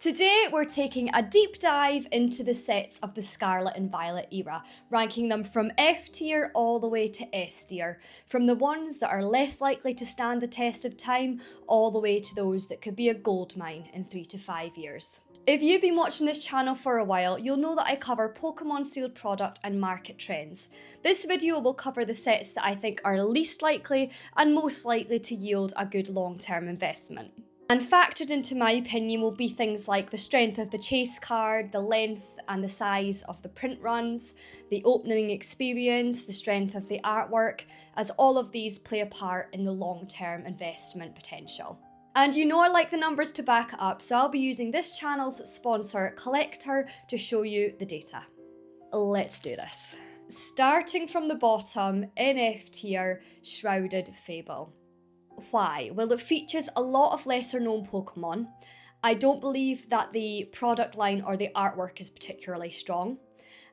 Today, we're taking a deep dive into the sets of the Scarlet and Violet era, ranking them from F tier all the way to S tier, from the ones that are less likely to stand the test of time, all the way to those that could be a goldmine in 3 to 5 years. If you've been watching this channel for a while, you'll know that I cover Pokémon sealed product and market trends. This video will cover the sets that I think are least likely and most likely to yield a good long-term investment. And factored into my opinion will be things like the strength of the chase card, the length and the size of the print runs, the opening experience, the strength of the artwork, as all of these play a part in the long-term investment potential. And you know I like the numbers to back it up, so I'll be using this channel's sponsor, Collector, to show you the data. Let's do this. Starting from the bottom, in F tier, Shrouded Fable. Why? Well, it features a lot of lesser known Pokemon. I don't believe that the product line or the artwork is particularly strong.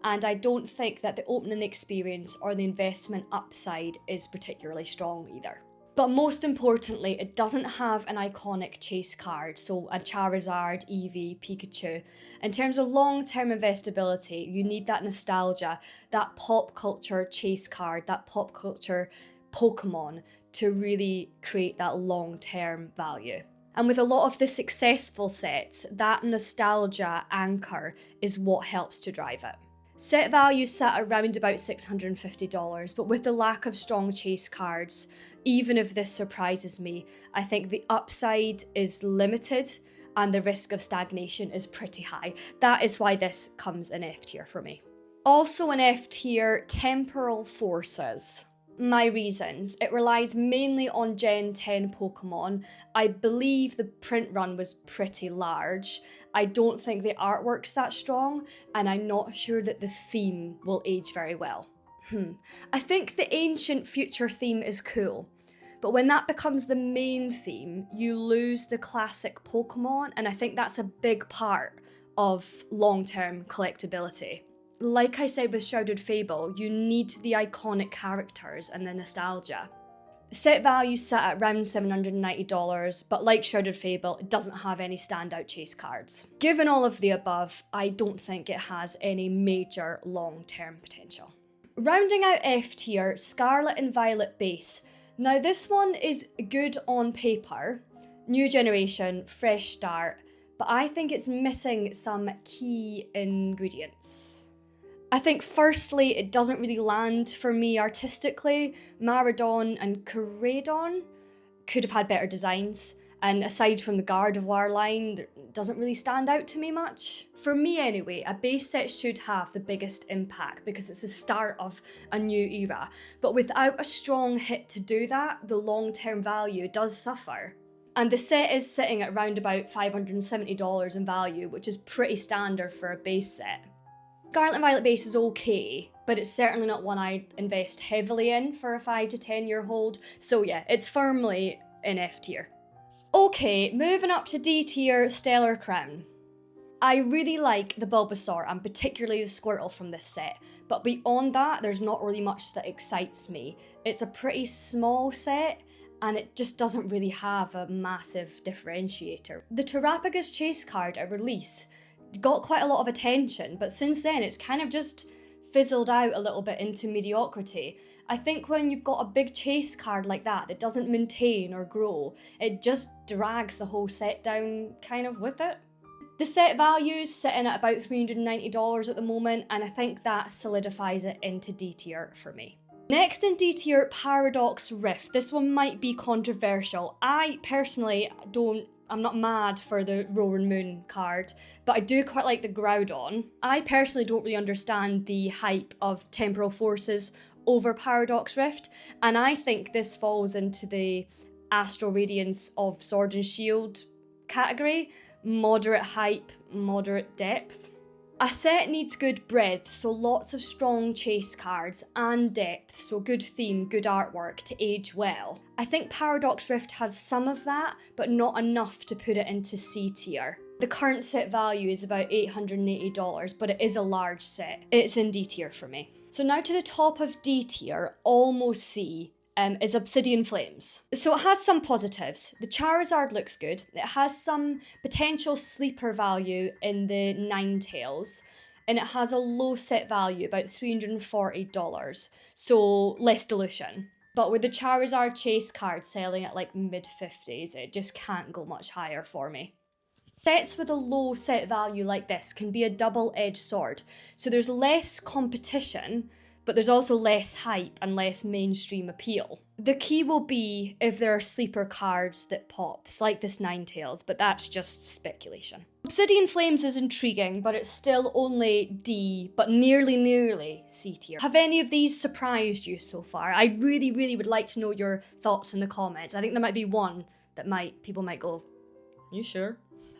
And I don't think that the opening experience or the investment upside is particularly strong either. But most importantly, it doesn't have an iconic chase card, so a Charizard, Eevee, Pikachu. In terms of long-term investability, you need that nostalgia, that pop culture chase card, that pop culture Pokemon to really create that long-term value. And with a lot of the successful sets, that nostalgia anchor is what helps to drive it. Set value sat around about $650, but with the lack of strong chase cards, even if this surprises me, I think the upside is limited and the risk of stagnation is pretty high. That is why this comes in F tier for me. Also in F tier, Temporal Forces. My reasons: it relies mainly on Gen 10 Pokemon. I believe the print run was pretty large. I don't think the artwork's that strong, and I'm not sure that the theme will age very well. I think the ancient future theme is cool, but when that becomes the main theme, you lose the classic Pokemon, and I think that's a big part of long-term collectability. Like I said with Shrouded Fable, you need the iconic characters and the nostalgia. Set value sat at around $790, but like Shrouded Fable, it doesn't have any standout chase cards. Given all of the above, I don't think it has any major long-term potential. Rounding out F tier, Scarlet and Violet base. Now this one is good on paper, new generation, fresh start, but I think it's missing some key ingredients. I think firstly, it doesn't really land for me artistically. Maradon and Coradon could have had better designs, and aside from the Gardevoir line, it doesn't really stand out to me much. For me anyway, a base set should have the biggest impact because it's the start of a new era, but without a strong hit to do that, the long-term value does suffer. And the set is sitting at around about $570 in value, which is pretty standard for a base set. Scarlet and Violet base is okay, but it's certainly not one I'd invest heavily in for a 5 to 10 year hold, so yeah, it's firmly in F tier. Okay, moving up to D tier, Stellar Crown. I really like the Bulbasaur and particularly the Squirtle from this set, but beyond that, there's not really much that excites me. It's a pretty small set, and it just doesn't really have a massive differentiator. The Terrapagus chase card at release got quite a lot of attention, but since then it's kind of just fizzled out a little bit into mediocrity. I think when you've got a big chase card like that doesn't maintain or grow, it just drags the whole set down kind of with it. The set value's sitting at about $390 at the moment, and I think that solidifies it into D tier for me. Next in D tier, Paradox Rift. This one might be controversial. I personally I'm not mad for the Roaring Moon card, but I do quite like the Groudon. I personally don't really understand the hype of Temporal Forces over Paradox Rift, and I think this falls into the Astral Radiance of Sword and Shield category. Moderate hype, moderate depth. A set needs good breadth, so lots of strong chase cards, and depth, so good theme, good artwork to age well. I think Paradox Rift has some of that, but not enough to put it into C tier. The current set value is about $880, but it is a large set. It's in D tier for me. So now to the top of D tier, almost C, is Obsidian Flames. So it has some positives. The Charizard looks good. It has some potential sleeper value in the Ninetales. And it has a low set value, about $340, so less dilution. But with the Charizard Chase card selling at like mid-50s, it just can't go much higher for me. Sets with a low set value like this can be a double-edged sword. So there's less competition, but there's also less hype and less mainstream appeal. The key will be if there are sleeper cards that pops, like this Ninetales, but that's just speculation. Obsidian Flames is intriguing, but it's still only D, but nearly C tier. Have any of these surprised you so far? I really would like to know your thoughts in the comments. I think there might be one that people might go, you sure?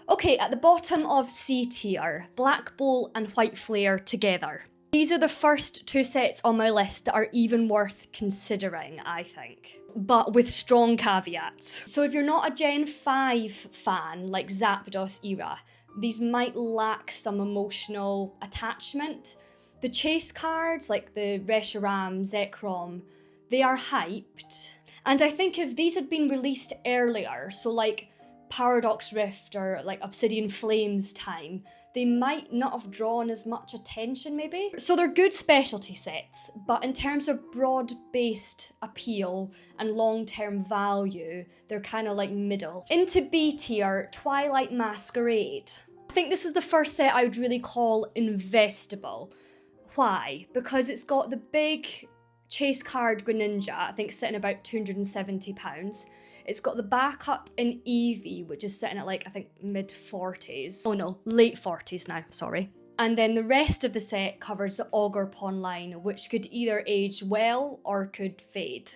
Okay, at the bottom of C tier, Black Bolt and White Flare together. These are the first two sets on my list that are even worth considering, I think. But with strong caveats. So if you're not a Gen 5 fan, like Zapdos era, these might lack some emotional attachment. The chase cards, like the Reshiram, Zekrom, they are hyped. And I think if these had been released earlier, so like Paradox Rift or like Obsidian Flames time, they might not have drawn as much attention maybe. So they're good specialty sets, but in terms of broad-based appeal and long-term value, they're kind of like middle. Into B tier, Twilight Masquerade. I think this is the first set I would really call investable. Why? Because it's got the big chase card Greninja, I think sitting about £270. It's got the backup in Eevee, which is sitting at like, I think mid-40s. Oh no, late 40s now, sorry. And then the rest of the set covers the Ogerpon line, which could either age well or could fade.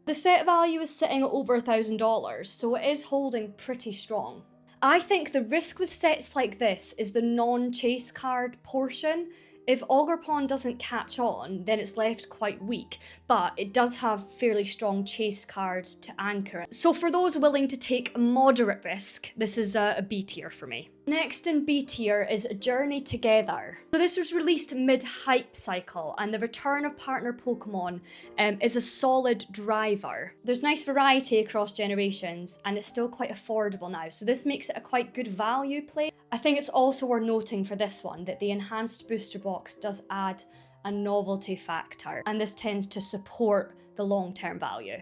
The set value is sitting at over $1,000, so it is holding pretty strong. I think the risk with sets like this is the non-chase card portion. If Ogerpon doesn't catch on, then it's left quite weak, but it does have fairly strong chase cards to anchor it. So for those willing to take a moderate risk, this is a B tier for me. Next in B tier is Journey Together. So this was released mid-hype cycle, and the return of partner Pokémon is a solid driver. There's nice variety across generations, and it's still quite affordable now, so this makes it a quite good value play. I think it's also worth noting for this one that the enhanced booster box does add a novelty factor, and this tends to support the long-term value.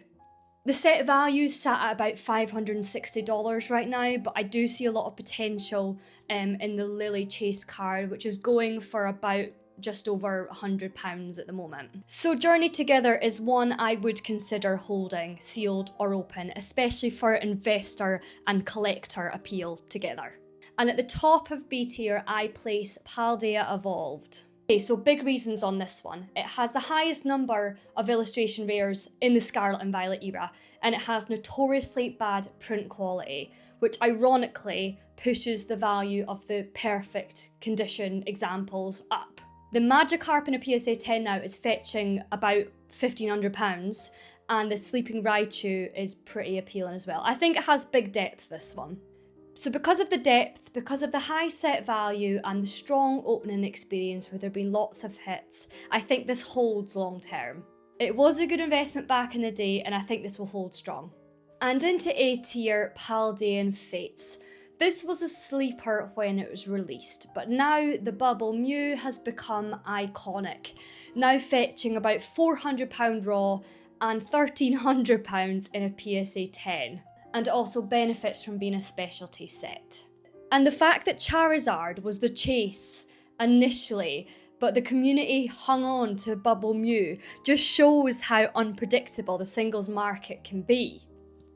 The set value sat at about $560 right now, but I do see a lot of potential in the Lily Chase card, which is going for about just over £100 at the moment. So Journey Together is one I would consider holding, sealed or open, especially for investor and collector appeal together. And at the top of B tier, I place Paldea Evolved. Okay, so big reasons on this one. It has the highest number of illustration rares in the Scarlet and Violet era, and it has notoriously bad print quality, which ironically pushes the value of the perfect condition examples up. The Magikarp in a PSA 10 now is fetching about £1,500, and the Sleeping Raichu is pretty appealing as well. I think it has big depth, this one. So because of the depth, because of the high set value and the strong opening experience where there have been lots of hits, I think this holds long term. It was a good investment back in the day, and I think this will hold strong. And into A tier, Paldean Fates. This was a sleeper when it was released, but now the Bubble Mew has become iconic, now fetching about £400 raw and £1,300 in a PSA 10. And also benefits from being a specialty set. And the fact that Charizard was the chase initially, but the community hung on to Bubble Mew, just shows how unpredictable the singles market can be.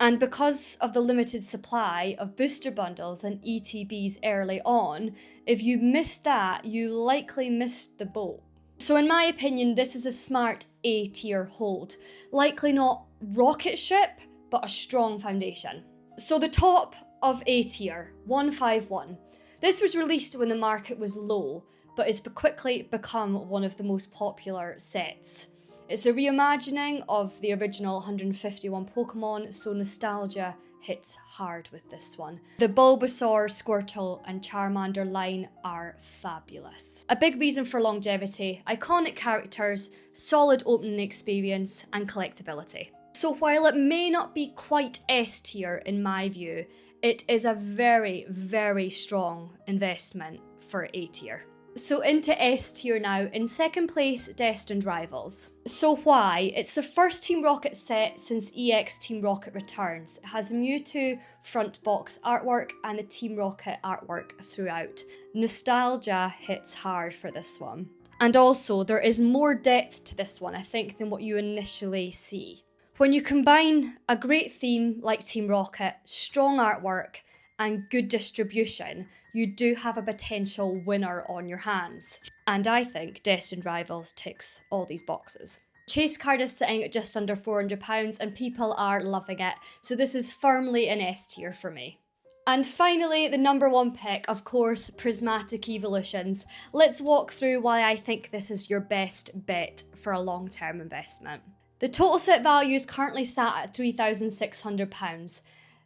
And because of the limited supply of booster bundles and ETBs early on, if you missed that, you likely missed the boat. So in my opinion, this is a smart A tier hold. Likely not rocket ship, but a strong foundation. So the top of A tier, 151. This was released when the market was low, but it's quickly become one of the most popular sets. It's a reimagining of the original 151 Pokémon, so nostalgia hits hard with this one. The Bulbasaur, Squirtle and Charmander line are fabulous. A big reason for longevity, iconic characters, solid opening experience and collectability. So while it may not be quite S tier in my view, it is a very, very strong investment for A tier. So into S tier now, in second place, Destined Rivals. So why? It's the first Team Rocket set since EX Team Rocket returns. It has Mewtwo front box artwork and the Team Rocket artwork throughout. Nostalgia hits hard for this one. And also, there is more depth to this one, I think, than what you initially see. When you combine a great theme like Team Rocket, strong artwork, and good distribution, you do have a potential winner on your hands. And I think Destined Rivals ticks all these boxes. Chase card is sitting at just under £400 and people are loving it, so this is firmly an S tier for me. And finally, the number one pick, of course, Prismatic Evolutions. Let's walk through why I think this is your best bet for a long-term investment. The total set value is currently sat at £3,600.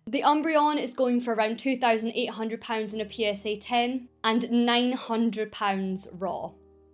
The Umbreon is going for around £2,800 in a PSA 10 and £900 raw.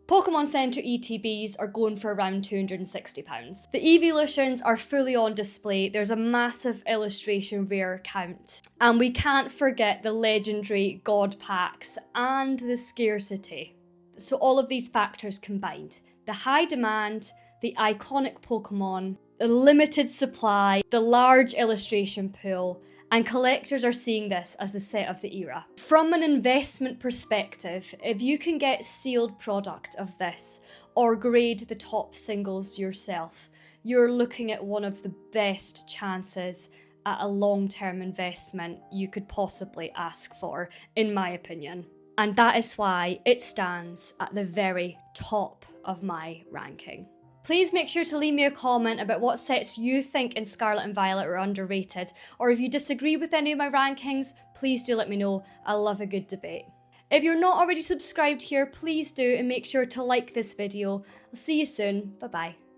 Pokemon Center ETBs are going for around £260. The Evolutions are fully on display. There's a massive illustration rare count. And we can't forget the legendary God packs and the scarcity. So all of these factors combined, the high demand, the iconic Pokemon, the limited supply, the large illustration pool, and collectors are seeing this as the set of the era. From an investment perspective, if you can get sealed product of this or grade the top singles yourself, you're looking at one of the best chances at a long-term investment you could possibly ask for, in my opinion. And that is why it stands at the very top of my ranking. Please make sure to leave me a comment about what sets you think in Scarlet and Violet are underrated, or if you disagree with any of my rankings, please do let me know. I love a good debate. If you're not already subscribed here, please do, and make sure to like this video. I'll see you soon. Bye bye.